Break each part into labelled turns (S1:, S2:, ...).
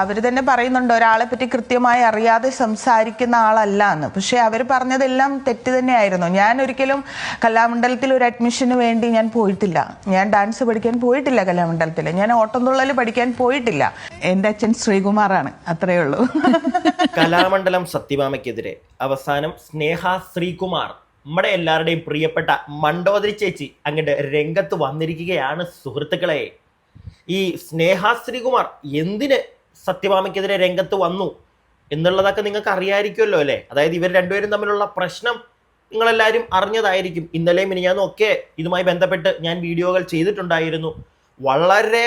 S1: അവർ തന്നെ പറയുന്നുണ്ട് ഒരാളെ പറ്റി കൃത്യമായി അറിയാതെ സംസാരിക്കുന്ന ആളല്ല എന്ന്. പക്ഷെ അവർ പറഞ്ഞതെല്ലാം തെറ്റ് തന്നെയായിരുന്നു. ഞാൻ ഒരിക്കലും കലാമണ്ഡലത്തിൽ ഒരു അഡ്മിഷന് വേണ്ടി ഞാൻ പോയിട്ടില്ല. ഞാൻ ഡാൻസ് പഠിക്കാൻ പോയിട്ടില്ല കലാമണ്ഡലത്തിൽ. ഞാൻ ഓട്ടംതുള്ളൽ പഠിക്കാൻ പോയിട്ടില്ല. എൻ്റെ അച്ഛൻ ശ്രീകുമാറാണ്, അത്രയേ ഉള്ളൂ.
S2: കലാമണ്ഡലം സത്യഭാമയ്ക്കെതിരെ അവസാനം സ്നേഹ ശ്രീകുമാർ, നമ്മുടെ എല്ലാവരുടെയും പ്രിയപ്പെട്ട മണ്ടോദരി ചേച്ചി, അങ്ങോട്ട് രംഗത്ത് വന്നിരിക്കുകയാണ് സുഹൃത്തുക്കളെ. ഈ സ്നേഹ ശ്രീകുമാർ എന്തിന് സത്യഭാമയ്ക്കെതിരെ രംഗത്ത് വന്നു എന്നുള്ളതൊക്കെ നിങ്ങൾക്ക് അറിയാമായിരിക്കുമല്ലോ അല്ലേ? അതായത് ഇവർ രണ്ടുപേരും തമ്മിലുള്ള പ്രശ്നം നിങ്ങളെല്ലാവരും അറിഞ്ഞതായിരിക്കും. ഇന്നലെയും മിനിഞ്ഞാന്നും ഒക്കെ ഇതുമായി ബന്ധപ്പെട്ട് ഞാൻ വീഡിയോകൾ ചെയ്തിട്ടുണ്ടായിരുന്നു. വളരെ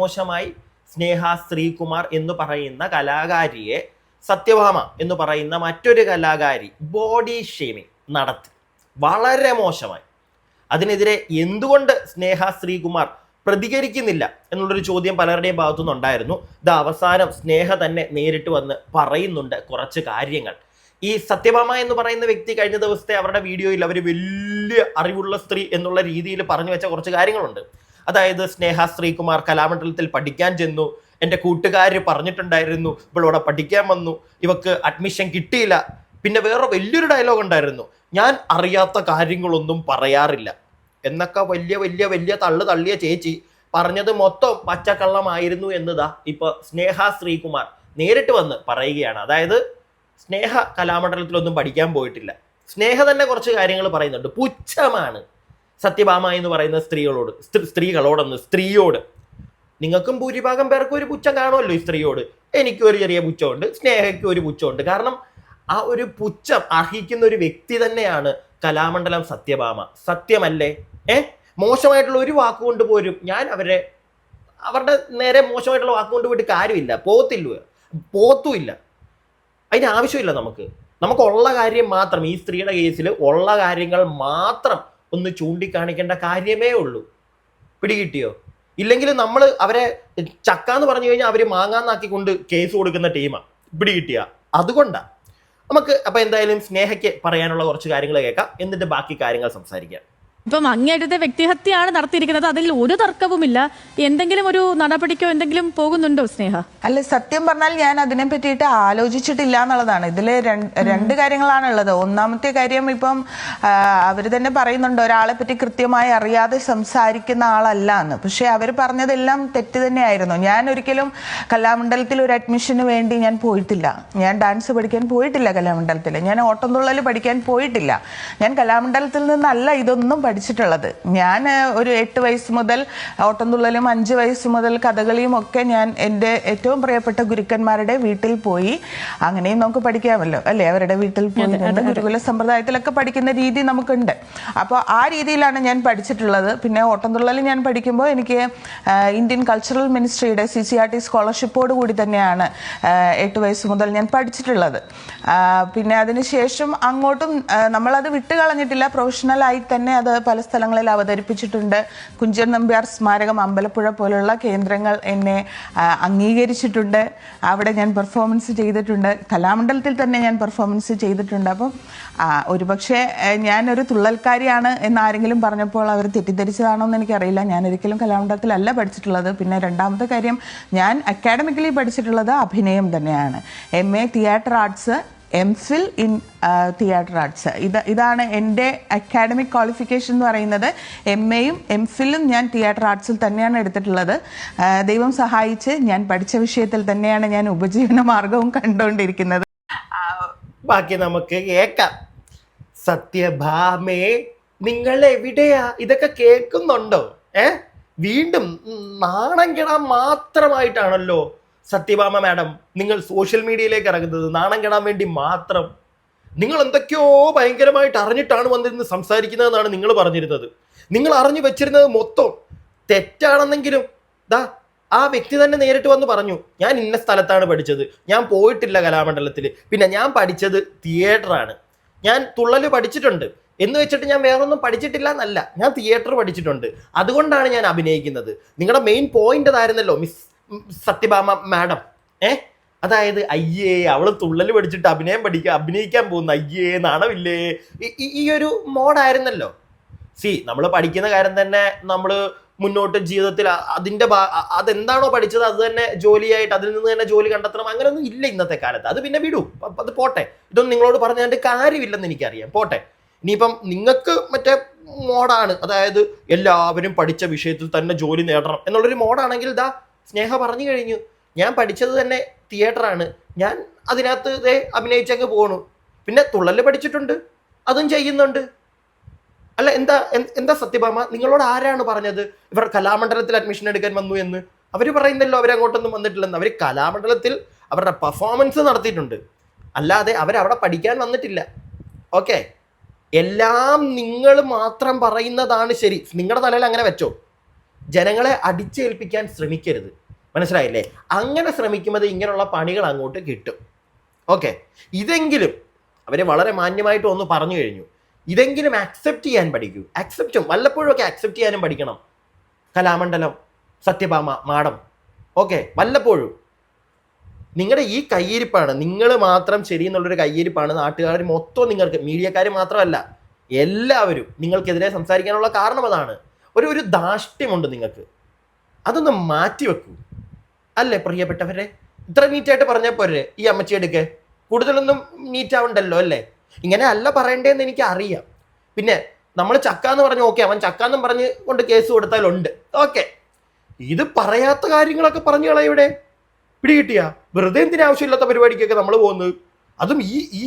S2: മോശമായി സ്നേഹ ശ്രീകുമാർ എന്ന് പറയുന്ന കലാകാരിയെ സത്യഭാമ എന്ന് പറയുന്ന മറ്റൊരു കലാകാരി ബോഡി ഷേമിങ് നടത്തി. വളരെ മോശമായി. അതിനെതിരെ എന്തുകൊണ്ട് സ്നേഹ ശ്രീകുമാർ പ്രതികരിക്കുന്നില്ല എന്നുള്ളൊരു ചോദ്യം പലരുടെയും ഭാഗത്തുനിന്ന് ഉണ്ടായിരുന്നു. ഇത് അവസാനം സ്നേഹ തന്നെ നേരിട്ട് വന്ന് പറയുന്നുണ്ട് കുറച്ച് കാര്യങ്ങൾ. ഈ സത്യഭാമ എന്ന് പറയുന്ന വ്യക്തി കഴിഞ്ഞ ദിവസത്തെ അവരുടെ വീഡിയോയിൽ അവർ വലിയ അറിവുള്ള സ്ത്രീ എന്നുള്ള രീതിയിൽ പറഞ്ഞു വെച്ച കുറച്ച് കാര്യങ്ങളുണ്ട്. അതായത് സ്നേഹ ശ്രീകുമാർ കലാമണ്ഡലത്തിൽ പഠിക്കാൻ ചെന്നു, എൻ്റെ കൂട്ടുകാർ പറഞ്ഞിട്ടുണ്ടായിരുന്നു ഇവളോടെ പഠിക്കാൻ വന്നു, ഇവക്ക് അഡ്മിഷൻ കിട്ടിയില്ല. പിന്നെ വേറെ വലിയൊരു ഡയലോഗ് ഉണ്ടായിരുന്നു, ഞാൻ അറിയാത്ത കാര്യങ്ങളൊന്നും പറയാറില്ല എന്നൊക്കെ വലിയ തള്ളിയ ചേച്ചി പറഞ്ഞത് മൊത്തം പച്ചക്കള്ളമായിരുന്നു എന്നതാ ഇപ്പൊ സ്നേഹ ശ്രീകുമാർ നേരിട്ട് വന്ന് പറയുകയാണ്. അതായത് സ്നേഹ കലാമണ്ഡലത്തിലൊന്നും പഠിക്കാൻ പോയിട്ടില്ല. സ്നേഹ തന്നെ കുറച്ച് കാര്യങ്ങൾ പറയുന്നുണ്ട്. പുച്ഛമാണ് സത്യഭാമ എന്ന് പറയുന്ന സ്ത്രീയോട്. നിങ്ങൾക്കും ഭൂരിഭാഗം പേർക്കും ഒരു പുച്ഛം കാണുമല്ലോ ഈ സ്ത്രീയോട്. എനിക്കും ഒരു ചെറിയ പുച്ഛമുണ്ട്, സ്നേഹയ്ക്കും ഒരു പുച്ഛമുണ്ട്. കാരണം ആ ഒരു പുച്ഛം അർഹിക്കുന്ന ഒരു വ്യക്തി തന്നെയാണ് കലാമണ്ഡലം സത്യഭാമ. സത്യമല്ലേ? മോശമായിട്ടുള്ള ഒരു വാക്കുകൊണ്ട് പോരും ഞാൻ അവരുടെ നേരെ മോശമായിട്ടുള്ള വാക്കുകൊണ്ട് പോയിട്ട് കാര്യമില്ല. പോത്തുമില്ല. അതിന് ആവശ്യമില്ല. നമുക്കുള്ള കാര്യം മാത്രം, ഈ സ്ത്രീയുടെ കേസിൽ ഉള്ള കാര്യങ്ങൾ മാത്രം ഒന്ന് ചൂണ്ടിക്കാണിക്കേണ്ട കാര്യമേ ഉള്ളൂ. പിടികിട്ടിയോ? ഇല്ലെങ്കിൽ നമ്മൾ അവരെ ചക്കാന്ന് പറഞ്ഞു കഴിഞ്ഞാൽ അവർ മാങ്ങാന്നാക്കിക്കൊണ്ട് കേസ് കൊടുക്കുന്ന ടീമാണ്. പിടികിട്ടിയ അതുകൊണ്ടാണ്. നമുക്ക് അപ്പൊ എന്തായാലും സ്നേഹയ്ക്ക് പറയാനുള്ള കുറച്ച് കാര്യങ്ങൾ കേൾക്കാം, എന്നിട്ട് ബാക്കി കാര്യങ്ങൾ സംസാരിക്കാം.
S3: ഇപ്പം അങ്ങേയറ്റത്തെ വ്യക്തിഹത്യയാണ് നടത്തിയിരിക്കുന്നത്, അതിൽ ഒരു തർക്കവുമില്ല. എന്തെങ്കിലും ഒരു നടപടിക്കോ എന്തെങ്കിലും പോകുന്നുണ്ടോ സ്നേഹ?
S1: അല്ല, സത്യം പറഞ്ഞാൽ ഞാൻ അതിനെ പറ്റിയിട്ട് ആലോചിച്ചിട്ടില്ല എന്നുള്ളതാണ്. ഇതിൽ രണ്ട് കാര്യങ്ങളാണ് ഉള്ളത്. ഒന്നാമത്തെ കാര്യം, ഇപ്പം അവർ തന്നെ പറയുന്നുണ്ട് ഒരാളെ പറ്റി കൃത്യമായി അറിയാതെ സംസാരിക്കുന്ന ആളല്ല എന്ന്. പക്ഷെ അവർ പറഞ്ഞതെല്ലാം തെറ്റ് തന്നെയായിരുന്നു. ഞാൻ ഒരിക്കലും കലാമണ്ഡലത്തിൽ ഒരു അഡ്മിഷന് വേണ്ടി ഞാൻ പോയിട്ടില്ല. ഞാൻ ഡാൻസ് പഠിക്കാൻ പോയിട്ടില്ല കലാമണ്ഡലത്തിൽ. ഞാൻ ഓട്ടംതുള്ളൽ പഠിക്കാൻ പോയിട്ടില്ല. ഞാൻ കലാമണ്ഡലത്തിൽ നിന്നല്ല ഇതൊന്നും പഠിച്ചിട്ടുള്ളത്. ഞാൻ ഒരു 8 വയസ്സ് മുതൽ ഓട്ടംതുള്ളലും 5 വയസ്സ് മുതൽ കഥകളിയും ഒക്കെ ഞാൻ എൻ്റെ ഏറ്റവും പ്രിയപ്പെട്ട ഗുരുക്കന്മാരുടെ വീട്ടിൽ പോയി. അങ്ങനെയും നമുക്ക് പഠിക്കാമല്ലോ അല്ലേ? അവരുടെ വീട്ടിൽ പോയി ഗുരുകുല സമ്പ്രദായത്തിലൊക്കെ പഠിക്കുന്ന രീതി നമുക്കുണ്ട്. അപ്പോൾ ആ രീതിയിലാണ് ഞാൻ പഠിച്ചിട്ടുള്ളത്. പിന്നെ ഓട്ടംതുള്ളൽ ഞാൻ പഠിക്കുമ്പോൾ എനിക്ക് ഇന്ത്യൻ കൾച്ചറൽ മിനിസ്ട്രിയുടെ CCRT സ്കോളർഷിപ്പോട് കൂടി തന്നെയാണ് 8 വയസ്സ് മുതൽ ഞാൻ പഠിച്ചിട്ടുള്ളത്. പിന്നെ അതിനുശേഷം അങ്ങോട്ടും നമ്മളത് വിട്ടുകളഞ്ഞിട്ടില്ല. പ്രൊഫഷണലായി തന്നെ അത് പല സ്ഥലങ്ങളിൽ അവതരിപ്പിച്ചിട്ടുണ്ട്. കുഞ്ചൻ നമ്പ്യാർ സ്മാരകം, അമ്പലപ്പുഴ പോലുള്ള കേന്ദ്രങ്ങൾ എന്നെ അംഗീകരിച്ചിട്ടുണ്ട്. അവിടെ ഞാൻ പെർഫോമൻസ് ചെയ്തിട്ടുണ്ട്. കലാമണ്ഡലത്തിൽ തന്നെ ഞാൻ പെർഫോമൻസ് ചെയ്തിട്ടുണ്ട്. അപ്പം ഒരുപക്ഷെ ഞാനൊരു തുള്ളൽക്കാരിയാണ് എന്നാരെങ്കിലും പറഞ്ഞപ്പോൾ അവർ തെറ്റിദ്ധരിച്ചതാണോ എന്ന് എനിക്കറിയില്ല. ഞാൻ ഒരിക്കലും കലാമണ്ഡലത്തിലല്ല പഠിച്ചിട്ടുള്ളത്. പിന്നെ രണ്ടാമത്തെ കാര്യം, ഞാൻ അക്കാഡമിക്കലി പഠിച്ചിട്ടുള്ളത് അഭിനയം തന്നെയാണ്. MA theatre arts, MPhil in theatre arts. ഇതാണ് എൻ്റെ അക്കാഡമിക് ക്വാളിഫിക്കേഷൻ എന്ന് പറയുന്നത്. MAയും MPhilഉം ഞാൻ തിയേറ്റർ ആർട്സിൽ തന്നെയാണ് എടുത്തിട്ടുള്ളത്. ദൈവം സഹായിച്ച് ഞാൻ പഠിച്ച വിഷയത്തിൽ തന്നെയാണ് ഞാൻ ഉപജീവന മാർഗവും കണ്ടുകൊണ്ടിരിക്കുന്നത്.
S2: ബാക്കി നമുക്ക് കേൾക്കാം. സത്യഭാമേ, നിങ്ങൾ എവിടെയാ? ഇതൊക്കെ കേൾക്കുന്നുണ്ടോ? വീണ്ടും നാണം കെടാൻ മാത്രമായിട്ടാണല്ലോ സത്യഭാമ മാഡം നിങ്ങൾ സോഷ്യൽ മീഡിയയിലേക്ക് ഇറങ്ങുന്നത്. നാണം കെടാൻ വേണ്ടി മാത്രം. നിങ്ങൾ എന്തൊക്കെയോ ഭയങ്കരമായിട്ട് അറിഞ്ഞിട്ടാണ് വന്നിരുന്ന് സംസാരിക്കുന്നതെന്നാണ് നിങ്ങൾ പറഞ്ഞിരുന്നത്. നിങ്ങൾ അറിഞ്ഞു വെച്ചിരുന്നത് മൊത്തം തെറ്റാണെന്നെങ്കിലും ആ വ്യക്തി തന്നെ നേരിട്ട് വന്ന് പറഞ്ഞു, ഞാൻ ഇന്ന സ്ഥലത്താണ് പഠിച്ചത്, ഞാൻ പോയിട്ടില്ല കലാമണ്ഡലത്തിൽ, പിന്നെ ഞാൻ പഠിച്ചത് തിയേറ്ററാണ്, ഞാൻ തുള്ളല് പഠിച്ചിട്ടുണ്ട് എന്ന് വെച്ചിട്ട് ഞാൻ വേറൊന്നും പഠിച്ചിട്ടില്ല എന്നല്ല, ഞാൻ തിയേറ്റർ പഠിച്ചിട്ടുണ്ട്, അതുകൊണ്ടാണ് ഞാൻ അഭിനയിക്കുന്നത്. നിങ്ങളുടെ മെയിൻ പോയിന്റ് അതായിരുന്നല്ലോ മിസ് സത്യഭാമ മാഡം. അതായത് അയ്യേ അവള് തുള്ളൽ പഠിച്ചിട്ട് അഭിനയിക്കാൻ പോകുന്ന, അയ്യേ നാണമില്ലേ, ഈ ഒരു മോഡായിരുന്നല്ലോ. നമ്മൾ പഠിക്കുന്ന കാര്യം തന്നെ നമ്മൾ മുന്നോട്ട് ജീവിതത്തിൽ അതെന്താണോ പഠിച്ചത് അത് തന്നെ ജോലിയായിട്ട് അതിൽ നിന്ന് തന്നെ ജോലി കണ്ടെത്തണം, അങ്ങനെയൊന്നും ഇല്ല ഇന്നത്തെ കാലത്ത്. അത് പിന്നെ വിടൂ, അത് പോട്ടെ. ഇതൊന്നും നിങ്ങളോട് പറഞ്ഞതിന്റെ കാര്യമില്ലെന്ന് എനിക്കറിയാം, പോട്ടെ. ഇനിയിപ്പം നിങ്ങൾക്ക് മറ്റേ മോഡാണ്, അതായത് എല്ലാവരും പഠിച്ച വിഷയത്തിൽ തന്നെ ജോലി നേടണം എന്നുള്ളൊരു മോഡാണെങ്കിൽ ഇതാ സ്നേഹ പറഞ്ഞു കഴിഞ്ഞു, ഞാൻ പഠിച്ചത് തന്നെ തിയേറ്ററാണ്, ഞാൻ അതിനകത്ത് അഭിനയിച്ചങ്ങ് പോണു, പിന്നെ തുള്ളല് പഠിച്ചിട്ടുണ്ട്, അതും ചെയ്യുന്നുണ്ട്. അല്ല എന്താ സത്യഭാമ, നിങ്ങളോട് ആരാണ് പറഞ്ഞത് ഇവർ കലാമണ്ഡലത്തിൽ അഡ്മിഷൻ എടുക്കാൻ വന്നു എന്ന്? അവർ പറയുന്നല്ലോ അവരങ്ങോട്ടൊന്നും വന്നിട്ടില്ലെന്ന്. അവർ കലാമണ്ഡലത്തിൽ അവരുടെ പെർഫോമൻസ് നടത്തിയിട്ടുണ്ട്, അല്ലാതെ അവരവിടെ പഠിക്കാൻ വന്നിട്ടില്ല. ഓക്കെ, എല്ലാം നിങ്ങൾ മാത്രം പറയുന്നതാണ് ശരി. നിങ്ങളുടെ തലയിൽ അങ്ങനെ വെച്ചോ. ജനങ്ങളെ അടിച്ചേൽപ്പിക്കാൻ ശ്രമിക്കരുത്, മനസ്സിലായില്ലേ? അങ്ങനെ ശ്രമിക്കുമ്പോൾ ഇങ്ങനെയുള്ള പണികൾ അങ്ങോട്ട് കിട്ടും. ഓക്കെ, ഇതെങ്കിലും അവർ വളരെ മാന്യമായിട്ട് ഒന്ന് പറഞ്ഞു കഴിഞ്ഞു. ഇതെങ്കിലും അക്സെപ്റ്റ് ചെയ്യാൻ പഠിക്കൂ. വല്ലപ്പോഴും ഒക്കെ അക്സെപ്റ്റ് ചെയ്യാനും പഠിക്കണം. കലാമണ്ഡലം, സത്യഭാമ, മാഡം, ഓക്കെ, വല്ലപ്പോഴും. നിങ്ങളുടെ ഈ കയ്യിരിപ്പാണ്, നിങ്ങൾ മാത്രം ശരി എന്നുള്ളൊരു കയ്യിരിപ്പാണ് നാട്ടുകാർ മൊത്തം നിങ്ങൾക്ക്, മീഡിയക്കാർ മാത്രമല്ല എല്ലാവരും നിങ്ങൾക്കെതിരെ സംസാരിക്കാനുള്ള കാരണം അതാണ്. ഒരു ധാർഷ്ട്യമുണ്ട് നിങ്ങൾക്ക്, അതൊന്ന് മാറ്റിവെക്കൂ. അല്ലേ പ്രിയപ്പെട്ടവരെ? ഇത്ര നീറ്റായിട്ട് പറഞ്ഞാൽ പോരെ ഈ അമ്മച്ചിയെടുക്കെ? കൂടുതലൊന്നും നീറ്റ് ആവണ്ടല്ലോ അല്ലേ? ഇങ്ങനെ അല്ല പറയണ്ടേന്ന് എനിക്ക് അറിയാം. പിന്നെ നമ്മൾ ചക്കാന്ന് പറഞ്ഞു, ഓക്കെ, അവൻ ചക്കാന്നും പറഞ്ഞ് കൊണ്ട് കേസ് കൊടുത്താലുണ്ട്, ഓക്കെ. ഇത് പറയാത്ത കാര്യങ്ങളൊക്കെ പറഞ്ഞു കളയുടെ പിടികിട്ടിയ വെറുതെ എന്തിനാവശ്യമില്ലാത്ത പരിപാടിക്കൊക്കെ നമ്മൾ പോകുന്നത്. അതും ഈ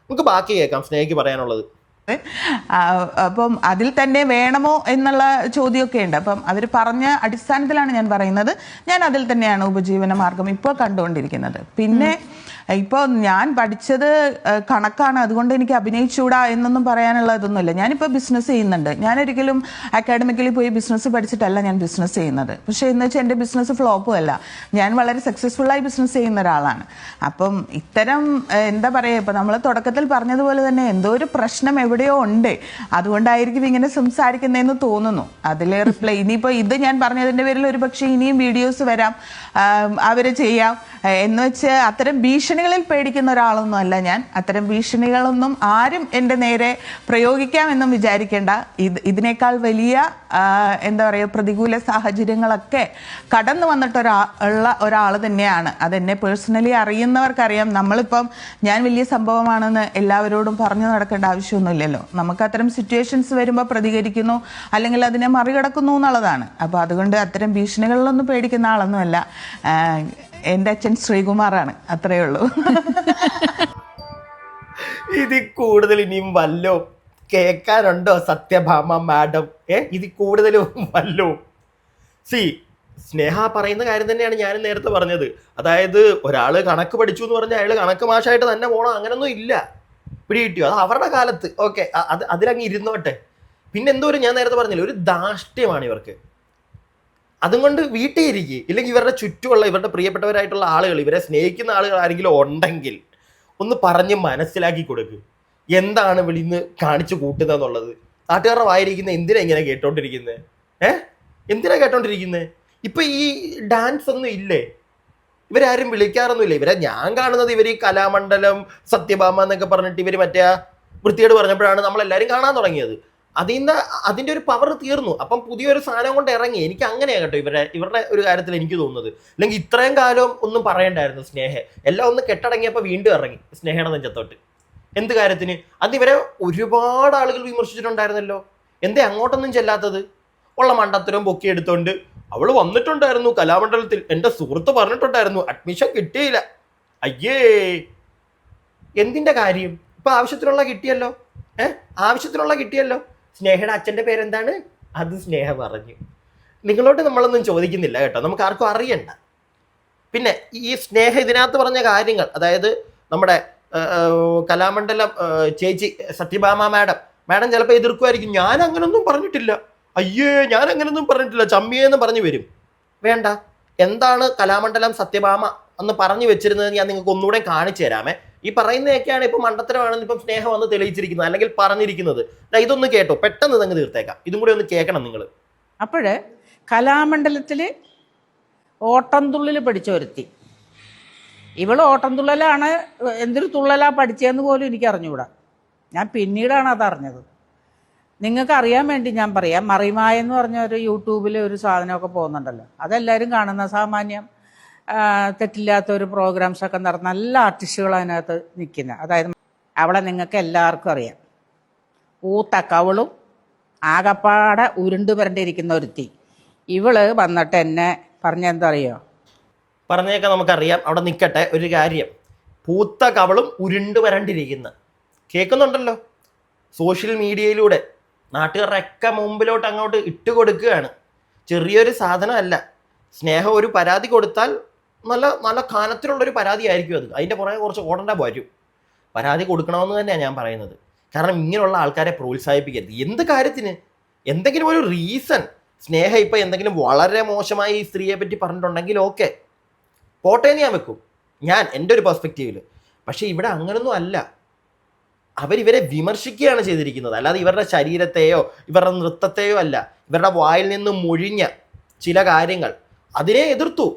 S2: നമുക്ക് ബാക്കി കേൾക്കാം സ്നേഹിക്ക് പറയാനുള്ളത്.
S1: അപ്പം അതിൽ തന്നെ വേണമോ എന്നുള്ള ചോദ്യമൊക്കെ ഉണ്ട്. അപ്പം അവർ പറഞ്ഞ അടിസ്ഥാനത്തിലാണ് ഞാൻ പറയുന്നത്. ഞാൻ അതിൽ തന്നെയാണ് ഉപജീവന മാർഗം ഇപ്പോൾ കണ്ടുകൊണ്ടിരിക്കുന്നത്. പിന്നെ ഇപ്പോൾ ഞാൻ പഠിച്ചത് കണക്കാണ്, അതുകൊണ്ട് എനിക്ക് അഭിനയിച്ചൂടാ എന്നൊന്നും പറയാനുള്ള ഇതൊന്നുമില്ല. ഞാനിപ്പോൾ ബിസിനസ് ചെയ്യുന്നുണ്ട്. ഞാനൊരിക്കലും അക്കാഡമിക്കലി പോയി ബിസിനസ് പഠിച്ചിട്ടല്ല ഞാൻ ബിസിനസ് ചെയ്യുന്നത്. പക്ഷേ എന്ന് വെച്ചാൽ എൻ്റെ ബിസിനസ് ഫ്ലോപ്പും അല്ല, ഞാൻ വളരെ സക്സസ്ഫുള്ളായി ബിസിനസ് ചെയ്യുന്ന ഒരാളാണ്. അപ്പം ഇത്തരം എന്താ പറയുക, ഇപ്പം നമ്മൾ തുടക്കത്തിൽ പറഞ്ഞതുപോലെ തന്നെ എന്തോ ഒരു പ്രശ്നം എവിടെയോ ഉണ്ട്, അതുകൊണ്ടായിരിക്കും ഇങ്ങനെ സംസാരിക്കുന്നതെന്ന് തോന്നുന്നു. അതിൽ റിപ്ലൈ ഇനിയിപ്പോൾ ഇത് ഞാൻ പറഞ്ഞതിൻ്റെ പേരിൽ ഒരു പക്ഷേ ഇനിയും വീഡിയോസ് വരാം, അവർ ചെയ്യാം എന്ന് വെച്ച് അത്തരം ഭീഷണികളിൽ പേടിക്കുന്ന ഒരാളൊന്നും അല്ല ഞാൻ. അത്തരം ഭീഷണികളൊന്നും ആരും എൻ്റെ നേരെ പ്രയോഗിക്കാമെന്നും വിചാരിക്കേണ്ട. ഇതിനേക്കാൾ വലിയ എന്താ പറയുക പ്രതികൂല സാഹചര്യങ്ങളൊക്കെ കടന്നു വന്നിട്ടുള്ള ഒരാൾ തന്നെയാണ്. അതെന്നെ പേഴ്സണലി അറിയുന്നവർക്കറിയാം. നമ്മളിപ്പം ഞാൻ വലിയ സംഭവമാണെന്ന് എല്ലാവരോടും പറഞ്ഞു നടക്കേണ്ട ആവശ്യമൊന്നുമില്ലല്ലോ. നമുക്ക് അത്തരം സിറ്റുവേഷൻസ് വരുമ്പോൾ പ്രതികരിക്കുന്നു, അല്ലെങ്കിൽ അതിനെ മറികടക്കുന്നു എന്നുള്ളതാണ്. അപ്പോൾ അതുകൊണ്ട് അത്തരം ഭീഷണികളിലൊന്നും പേടിക്കുന്ന ആളൊന്നുമല്ല. എൻ്റെ അച്ഛൻ ശ്രീകുമാറാണ്, അത്രയേ ഉള്ളൂ.
S2: ഇതിൽ കൂടുതൽ ഇനിയും വല്ലോ കേൾക്കാനുണ്ടോ സത്യഭാമ മാഡം? ഇതിൽ കൂടുതൽ വല്ലോ? സ്നേഹ പറയുന്ന കാര്യം തന്നെയാണ് ഞാൻ നേരത്തെ പറഞ്ഞത്. അതായത് ഒരാള് കണക്ക് പഠിച്ചു എന്ന് പറഞ്ഞാൽ അയാൾ കണക്ക് മാഷായിട്ട് തന്നെ പോകണം, അങ്ങനൊന്നും ഇല്ല. പിടികിട്ടിയോ? അത് അവരുടെ കാലത്ത്, ഓക്കെ, അതിലങ്ങ് ഇരുന്നോട്ടെ. പിന്നെ എന്തോരം ഞാൻ നേരത്തെ പറഞ്ഞില്ല, ഒരു ധാർഷ്ട്യമാണ് ഇവർക്ക്. അതുകൊണ്ട് വീട്ടിൽ ഇരിക്കുക. ഇല്ലെങ്കിൽ ഇവരുടെ ചുറ്റുമുള്ള ഇവരുടെ പ്രിയപ്പെട്ടവരായിട്ടുള്ള ആളുകൾ, ഇവരെ സ്നേഹിക്കുന്ന ആളുകൾ ആരെങ്കിലും ഉണ്ടെങ്കിൽ ഒന്ന് പറഞ്ഞ് മനസ്സിലാക്കി കൊടുക്കുക, എന്താണ് വിളിന്ന് കാണിച്ചു കൂട്ടുന്നതെന്നുള്ളത്. നാട്ടുകാരുടെ വായിരിക്കുന്ന എന്തിനാ ഇങ്ങനെ കേട്ടോണ്ടിരിക്കുന്നത്? എന്തിനാ കേട്ടോണ്ടിരിക്കുന്നത്? ഇപ്പൊ ഈ ഡാൻസ് ഒന്നും ഇല്ലേ? ഇവരാരും വിളിക്കാറൊന്നുമില്ല. ഇവരെ ഞാൻ കാണുന്നത് ഇവർ ഈ കലാമണ്ഡലം, സത്യഭാമ എന്നൊക്കെ പറഞ്ഞിട്ട് ഇവർ മറ്റേ വൃത്തിയോട് പറഞ്ഞപ്പോഴാണ് നമ്മളെല്ലാവരും കാണാൻ തുടങ്ങിയത്. അതിൻ്റെ ഒരു പവർ തീർന്നു. അപ്പം പുതിയൊരു സാധനം കൊണ്ട് ഇറങ്ങി. എനിക്ക് അങ്ങനെയാണ് കേട്ടോ ഇവരുടെ ഒരു കാര്യത്തിൽ എനിക്ക് തോന്നുന്നത്. അല്ലെങ്കിൽ ഇത്രയും കാലം ഒന്നും പറയണ്ടായിരുന്നു സ്നേഹ. എല്ലാം ഒന്ന് കെട്ടടങ്ങിയപ്പോൾ വീണ്ടും ഇറങ്ങി സ്നേഹയുടെ നെഞ്ചത്തോട്ട്. എന്ത് കാര്യത്തിന്? അത് ഇവരെ ഒരുപാട് ആളുകൾ വിമർശിച്ചിട്ടുണ്ടായിരുന്നല്ലോ. എന്തേ അങ്ങോട്ടൊന്നും ചെല്ലാത്തത്? ഉള്ള മണ്ടത്തരവും പൊക്കി എടുത്തോണ്ട് അവള് വന്നിട്ടുണ്ടായിരുന്നു കലാമണ്ഡലത്തിൽ, എൻ്റെ സുഹൃത്ത് പറഞ്ഞിട്ടുണ്ടായിരുന്നു, അഡ്മിഷൻ കിട്ടിയില്ല. അയ്യേ, എന്തിൻ്റെ കാര്യം? ഇപ്പൊ ആവശ്യത്തിനുള്ള കിട്ടിയല്ലോ. ആവശ്യത്തിനുള്ള കിട്ടിയല്ലോ. സ്നേഹയുടെ അച്ഛൻ്റെ പേരെന്താണ്? അത് സ്നേഹ പറഞ്ഞു. നിങ്ങളോട് നമ്മളൊന്നും ചോദിക്കുന്നില്ല കേട്ടോ, നമുക്ക് ആർക്കും അറിയണ്ട. പിന്നെ ഈ സ്നേഹ ഇതിനകത്ത് പറഞ്ഞ കാര്യങ്ങൾ, അതായത് നമ്മുടെ കലാമണ്ഡലം ചേച്ചി സത്യഭാമ മാഡം ചിലപ്പോൾ എതിർക്കുമായിരിക്കും. ഞാൻ അങ്ങനൊന്നും പറഞ്ഞിട്ടില്ല, അയ്യേ ഞാൻ അങ്ങനൊന്നും പറഞ്ഞിട്ടില്ല, ചമ്മിയെന്ന് പറഞ്ഞു വരും. വേണ്ട, എന്താണ് കലാമണ്ഡലം സത്യഭാമ എന്ന് പറഞ്ഞു വെച്ചിരുന്നത് ഞാൻ നിങ്ങൾക്ക് ഒന്നുകൂടെ കാണിച്ചു തരാമേ. ഈ പറയുന്നതൊക്കെയാണ് ഇപ്പൊ മണ്ടത്തരമാണെന്ന് ഇപ്പം സ്നേഹം വന്ന് തെളിയിച്ചിരിക്കുന്നത്, അല്ലെങ്കിൽ പറഞ്ഞിരിക്കുന്നത്. ഇതൊന്ന് കേട്ടോ, പെട്ടെന്ന് അങ്ങ് തീർത്തേക്കാം. ഇതും കൂടി ഒന്ന് കേൾക്കണം നിങ്ങൾ.
S4: അപ്പോഴ് കലാമണ്ഡലത്തില് ഓട്ടംതുള്ളിൽ പഠിച്ച ഒരുത്തി, ഇവള് ഓട്ടംതുള്ളലാണ്, എന്തൊരു തുള്ളലാ പഠിച്ചതെന്ന് പോലും എനിക്ക് അറിഞ്ഞുകൂടാ. ഞാൻ പിന്നീടാണ് അതറിഞ്ഞത്. നിങ്ങൾക്ക് അറിയാൻ വേണ്ടി ഞാൻ പറയാം, മറിമായ എന്ന് പറഞ്ഞ ഒരു യൂട്യൂബിൽ ഒരു സാധനമൊക്കെ പോകുന്നുണ്ടല്ലോ, അതെല്ലാവരും കാണുന്ന സാമാന്യം തെറ്റില്ലാത്ത ഒരു പ്രോഗ്രാംസൊക്കെ നടന്ന നല്ല ആർട്ടിസ്റ്റുകൾ അതിനകത്ത് നിൽക്കുന്ന, അതായത് അവളെ നിങ്ങൾക്ക് എല്ലാവർക്കും അറിയാം. പൂത്ത കവളും ആകപ്പാടെ ഉരുണ്ട് പുരണ്ടിരിക്കുന്ന ഒരുത്തി. ഇവള് വന്നിട്ട് എന്നെ പറഞ്ഞെന്താ അറിയോ?
S2: പറഞ്ഞേക്കാം, നമുക്കറിയാം. അവിടെ നിൽക്കട്ടെ. ഒരു കാര്യം, പൂത്ത കവളും ഉരുണ്ട് വരണ്ടിരിക്കുന്ന കേൾക്കുന്നുണ്ടല്ലോ. സോഷ്യൽ മീഡിയയിലൂടെ നാട്ടുകാരൊക്കെ മുമ്പിലോട്ട് അങ്ങോട്ട് ഇട്ട് കൊടുക്കുകയാണ്. ചെറിയൊരു സാധനമല്ല. സ്നേഹം ഒരു പരാതി കൊടുത്താൽ നല്ല നല്ല കാനത്തിലുള്ളൊരു പരാതി ആയിരിക്കും അത്. അതിൻ്റെ പുറകെ കുറച്ച് ഓടേണ്ട വരും. പരാതി കൊടുക്കണമെന്ന് തന്നെയാണ് ഞാൻ പറയുന്നത്. കാരണം ഇങ്ങനെയുള്ള ആൾക്കാരെ പ്രോത്സാഹിപ്പിക്കരുത്. എന്ത് കാര്യത്തിന്? എന്തെങ്കിലും ഒരു റീസൺ. സ്നേഹം ഇപ്പം എന്തെങ്കിലും വളരെ മോശമായി ഈ സ്ത്രീയെ പറ്റി പറഞ്ഞിട്ടുണ്ടെങ്കിൽ ഓക്കെ, പോട്ടേന്ന് ഞാൻ വെക്കും, ഞാൻ എൻ്റെ ഒരു പെർസ്പെക്റ്റീവിൽ. പക്ഷേ ഇവിടെ അങ്ങനൊന്നും അല്ല. അവരിവരെ വിമർശിക്കുകയാണ് ചെയ്തിരിക്കുന്നത്, അല്ലാതെ ഇവരുടെ ശരീരത്തെയോ ഇവരുടെ നൃത്തത്തെയോ അല്ല. ഇവരുടെ വായിൽ നിന്ന് മൊഴിഞ്ഞ ചില കാര്യങ്ങൾ അതിനെ എതിർത്തു.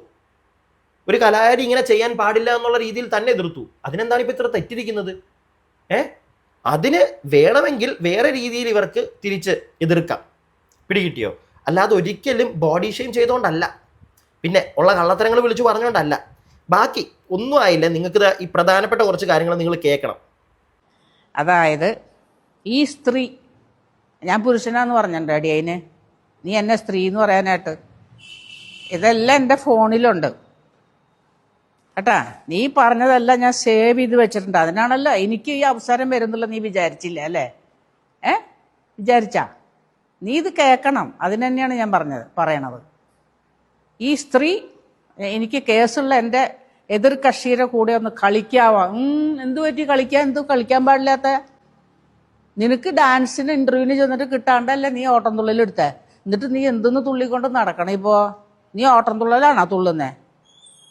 S2: ഒരു കലാകാരി ഇങ്ങനെ ചെയ്യാൻ പാടില്ല എന്നുള്ള രീതിയിൽ തന്നെ എതിർത്തു. അതിനെന്താണ് ഇപ്പം ഇത്ര തെറ്റിരിക്കുന്നത്? അതിന് വേണമെങ്കിൽ വേറെ രീതിയിൽ ഇവർക്ക് തിരിച്ച് എതിർക്കാം. പിടികിട്ടിയോ? അല്ലാതെ ഒരിക്കലും ബോഡി ഷെയിം ചെയ്തുകൊണ്ടല്ല, പിന്നെ ഉള്ള കള്ളത്തരങ്ങൾ വിളിച്ചു പറഞ്ഞുകൊണ്ടല്ല. ബാക്കി ഒന്നും ആയില്ല. നിങ്ങൾക്ക് ഈ പ്രധാനപ്പെട്ട കുറച്ച് കാര്യങ്ങൾ നിങ്ങൾ കേൾക്കണം.
S4: അതായത് ഈ സ്ത്രീ, ഞാൻ പുരുഷനാന്ന് പറഞ്ഞിട്ടുണ്ട് അടി അതിന്, നീ എന്നെ സ്ത്രീ എന്ന് പറയാനായിട്ട്. ഇതെല്ലാം എൻ്റെ ഫോണിലുണ്ട് കേട്ടാ. നീ പറഞ്ഞതെല്ലാം ഞാൻ സേവ് ചെയ്ത് വെച്ചിട്ടുണ്ട്. അതിനാണല്ലോ എനിക്ക് ഈ അവസരം വരുന്നുള്ള നീ വിചാരിച്ചില്ല അല്ലേ? വിചാരിച്ചാ? നീ ഇത് കേൾക്കണം. അതിന് തന്നെയാണ് ഞാൻ പറയണത്. ഈ സ്ത്രീ എനിക്ക് കേസുള്ള എൻ്റെ എതിർ കക്ഷിയുടെ കൂടെ ഒന്ന് കളിക്കാവാ. എന്തു പറ്റി കളിക്കാൻ? എന്തു കളിക്കാൻ പാടില്ലാത്ത? നിനക്ക് ഡാൻസിന് ഇന്റർവ്യൂവിന് ചെന്നിട്ട് കിട്ടാണ്ടല്ലേ നീ ഓട്ടം തുള്ളലെടുത്തേ? എന്നിട്ട് നീ എന്തെന്ന് തുള്ളിക്കൊണ്ട് നടക്കണം? ഇപ്പോൾ നീ ഓട്ടം തുള്ളലാണോ തുള്ളുന്നേ?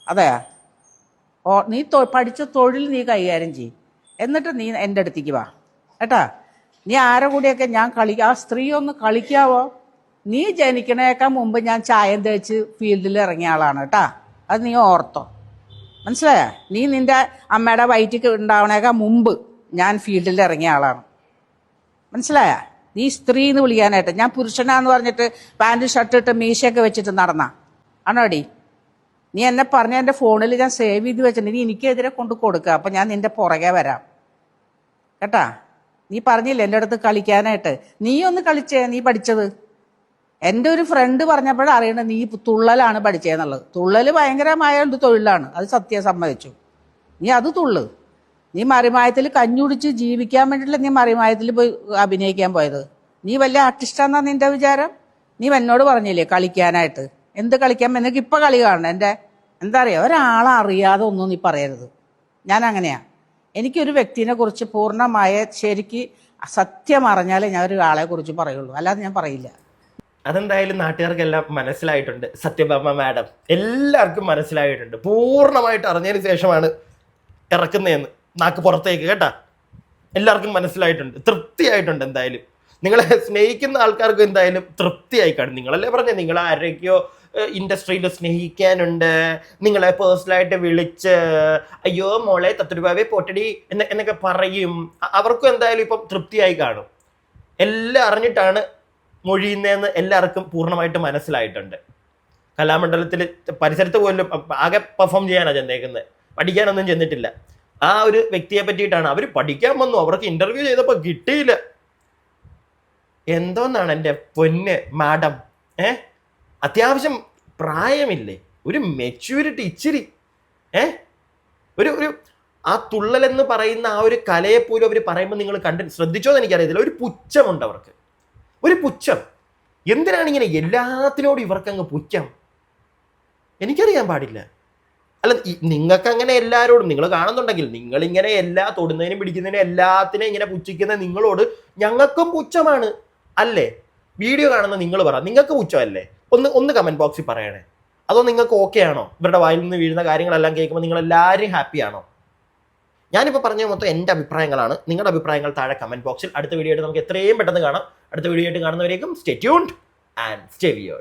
S4: അതെ. നീ പഠിച്ച തൊഴിൽ നീ കൈകാര്യം ചെയ്യും. എന്നിട്ട് നീ എൻ്റെ അടുത്തേക്ക് വാ കേട്ടാ. നീ ആരെ കൂടിയൊക്കെ ഞാൻ ആ സ്ത്രീ ഒന്ന് കളിക്കാവോ? നീ ജനിക്കണേക്കാൾ മുമ്പ് ഞാൻ ചായം തേച്ച് ഫീൽഡിൽ ഇറങ്ങിയ ആളാണ് കേട്ടാ. അത് നീ ഓർത്തോ, മനസ്സിലായ? നീ നിന്റെ അമ്മയുടെ വയറ്റിൽ ഉണ്ടാവണേക്കാൾ മുമ്പ് ഞാൻ ഫീൽഡിൽ ഇറങ്ങിയ ആളാണ്, മനസ്സിലായ? നീ സ്ത്രീ എന്ന് വിളിക്കാനായിട്ട്. ഞാൻ പുരുഷനാന്ന് പറഞ്ഞിട്ട് പാൻറ് ഷർട്ട് ഇട്ട് മീശയൊക്കെ വെച്ചിട്ട് നടന്ന ആണോടി? നീ എന്നെ പറഞ്ഞ എൻ്റെ ഫോണിൽ ഞാൻ സേവ് ചെയ്ത് വെച്ചിട്ടുണ്ട്. നീ എനിക്കെതിരെ കൊണ്ട് കൊടുക്കുക, അപ്പം ഞാൻ നിന്റെ പുറകെ വരാം കേട്ടാ. നീ പറഞ്ഞില്ല എൻ്റെ അടുത്ത് കളിക്കാനായിട്ട്. നീ ഒന്ന് കളിച്ചേ. നീ പഠിച്ചത് എൻ്റെ ഒരു ഫ്രണ്ട് പറഞ്ഞപ്പോഴാണ് അറിയണത് നീ തുള്ളലാണ് പഠിച്ചതെന്നുള്ളത്. തുള്ളൽ ഭയങ്കരമായ ഒരു തൊഴിലാണ്, അത് സത്യം സമ്മതിച്ചു. നീ അത് തുള്ളു. നീ മറിമായത്തിൽ കഞ്ഞുടിച്ച് ജീവിക്കാൻ വേണ്ടിയിട്ടില്ല നീ മറിമായത്തിൽ പോയി അഭിനയിക്കാൻ പോയത്. നീ വലിയ ആർട്ടിസ്റ്റാന്നാ നിന്റെ വിചാരം? നീ എന്നോട് പറഞ്ഞില്ലേ കളിക്കാനായിട്ട്? എന്ത് കളിക്കാൻ? നിനക്ക് ഇപ്പം കളി കാണണം. എൻ്റെ എന്താ അറിയാം, ഒരാളെ അറിയാതെ ഒന്നും നീ പറയരുത്. ഞാൻ അങ്ങനെയാ. എനിക്കൊരു വ്യക്തിനെ കുറിച്ച് പൂർണ്ണമായ ശരിക്ക് സത്യം അറിഞ്ഞാലേ ഞാൻ ഒരാളെ കുറിച്ച് പറയുള്ളൂ, അല്ലാതെ ഞാൻ പറയില്ല.
S2: അതെന്തായാലും നാട്ടുകാർക്കെല്ലാം മനസ്സിലായിട്ടുണ്ട്. സത്യഭാമ മാഡം എല്ലാവർക്കും മനസ്സിലായിട്ടുണ്ട്. പൂർണ്ണമായിട്ട് അറിഞ്ഞതിന് ശേഷമാണ് ഇറക്കുന്നതെന്ന്. നാക്ക് പുറത്തേക്ക് കേട്ടാ. എല്ലാവർക്കും മനസ്സിലായിട്ടുണ്ട്, തൃപ്തിയായിട്ടുണ്ട്. എന്തായാലും നിങ്ങളെ സ്നേഹിക്കുന്ന ആൾക്കാർക്ക് എന്തായാലും തൃപ്തിയായി കാണും. നിങ്ങളല്ലേ പറഞ്ഞ നിങ്ങൾ ആരൊക്കെയോ ഇൻഡസ്ട്രിയിൽ സ്നേഹിക്കാനുണ്ട്, നിങ്ങളെ പേഴ്സണലായിട്ട് വിളിച്ച് അയ്യോ മോളെ തത്തുരുപാവെ പൊട്ടടി എന്നൊക്കെ പറയും. അവർക്കും എന്തായാലും ഇപ്പം തൃപ്തിയായി കാണും. എല്ലാം അറിഞ്ഞിട്ടാണ് മൊഴിയുന്നതെന്ന് എല്ലാവർക്കും പൂർണ്ണമായിട്ട് മനസ്സിലായിട്ടുണ്ട്. കലാമണ്ഡലത്തിൽ പരിസരത്ത് പോലും ആകെ പെർഫോം ചെയ്യാനാണ് ചെന്നേക്കുന്നത്, പഠിക്കാനൊന്നും ചെന്നിട്ടില്ല. ആ ഒരു വ്യക്തിയെ പറ്റിയിട്ടാണ്. അവർ പഠിക്കാൻ വന്നു, അവർക്ക് ഇന്റർവ്യൂ ചെയ്തപ്പോൾ കിട്ടിയില്ല. എന്തോന്നാണ് എൻ്റെ പൊന്ന് മാഡം? അത്യാവശ്യം പ്രായമില്ലേ? ഒരു മെച്യൂരിറ്റി ഇച്ചിരി ഒരു ആ തുള്ളലെന്ന് പറയുന്ന ആ ഒരു കലയെപ്പോലും അവർ പറയുമ്പോൾ നിങ്ങൾ ശ്രദ്ധിച്ചോന്ന് എനിക്കറിയത്തില്ല. ഒരു പുച്ഛമുണ്ട് അവർക്ക്, ഒരു പുച്ഛം. എന്തിനാണ് ഇങ്ങനെ എല്ലാത്തിനോടും ഇവർക്കങ്ങ് പുച്ഛം? എനിക്കറിയാൻ പാടില്ല. അല്ല, നിങ്ങൾക്ക് അങ്ങനെ എല്ലാവരോടും നിങ്ങൾ കാണുന്നുണ്ടെങ്കിൽ നിങ്ങളിങ്ങനെ എല്ലാ തൊടുന്നതിനും പിടിക്കുന്നതിനും എല്ലാത്തിനും ഇങ്ങനെ പുച്ഛിക്കുന്ന നിങ്ങളോട് ഞങ്ങൾക്കും പുച്ഛമാണ് അല്ലേ? വീഡിയോ കാണുന്ന നിങ്ങൾ പറ, നിങ്ങൾക്ക് പുച്ഛമല്ലേ? ഒന്ന് കമന്റ് ബോക്സിൽ പറയണേ. അതോ നിങ്ങൾക്ക് ഓക്കെ ആണോ? ഇവരുടെ വായിൽ നിന്ന് വീഴുന്ന കാര്യങ്ങളെല്ലാം കേൾക്കുമ്പോൾ നിങ്ങൾ എല്ലാവരും ഹാപ്പിയാണോ? ഞാനിപ്പോൾ പറഞ്ഞ മൊത്തം എൻ്റെ അഭിപ്രായങ്ങളാണ്. നിങ്ങളുടെ അഭിപ്രായങ്ങൾ താഴെ കമന്റ് ബോക്സിൽ. അടുത്ത വീഡിയോ ആയിട്ട് നമുക്ക് എത്രയും പെട്ടെന്ന് കാണാം. അടുത്ത വീഡിയോ ആയിട്ട് കാണുന്നവരേക്കും stay tuned and stay weird.